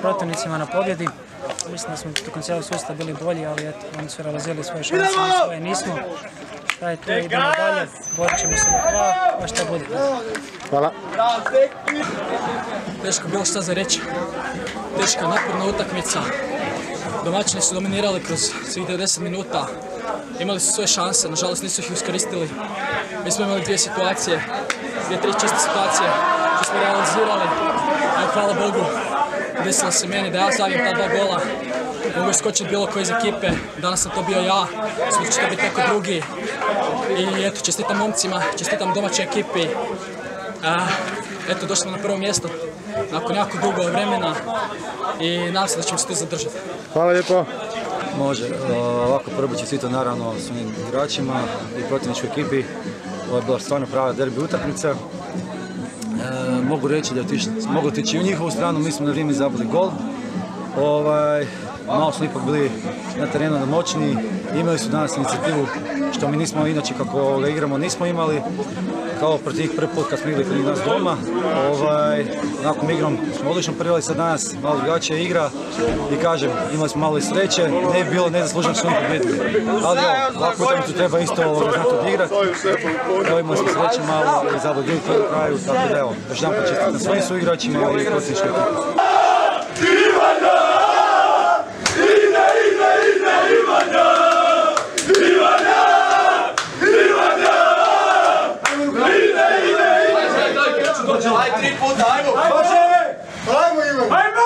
protivnicima na pobjedi. Mislim da smo tokom cijelog sustava bili bolji, ali eto, oni su realizirali svoje šanse, mi svoje nismo. Šta je to, idemo dalje, borit ćemo se do kraja, pa šta bude. Hvala. Teško bilo šta za reći. Teška, naporna utakmica. Domaćini su dominirali kroz svih 90 minuta. Imali su svoje šanse, nažalost nisu ih iskoristili. Mi smo imali dvije situacije, tri čiste situacije što smo realizirali. Evo, hvala Bogu, desilo se meni da ja zavijem ta dva gola. Mogu iskočiti bilo koji iz ekipe, danas sam to bio ja, sutra će to biti neko drugi. I eto, čestitam momcima, čestitam domaćoj ekipi. Eto, došli smo na prvo mjesto nakon jako dugo vremena i nadam se da ćemo se tu zadržati. Hvala lijepo. Može, ovako prvo čestito naravno svojim igračima i protivničkoj ekipi. Ovo je bila stvarno prava derbi utakmica. Mogu reći da je moglo otići i u njihovu stranu, mi smo na vrijeme zabili gol. Malo smo ipak bili na terenu moćni, imali su danas inicijativu što mi nismo inače kako igramo nismo imali. Kao protiv njih prvi put kad smo igrali kod njih nas doma. Nakon igrom smo odlično prvali sad danas, malo drugačija igra i kažem, imali smo malo i sreće, ne bi bilo nezasluženo što oni pobjedili. Ali ovakvu utakmicu treba isto znati odigrati. Imali smo sreće malo i zabili drugi na kraju, tako da evo, još jedan početak na svojim suigračima i protivničkoj ekipi. Aj, 3 puta, ajmo! Ajmo, Ivan!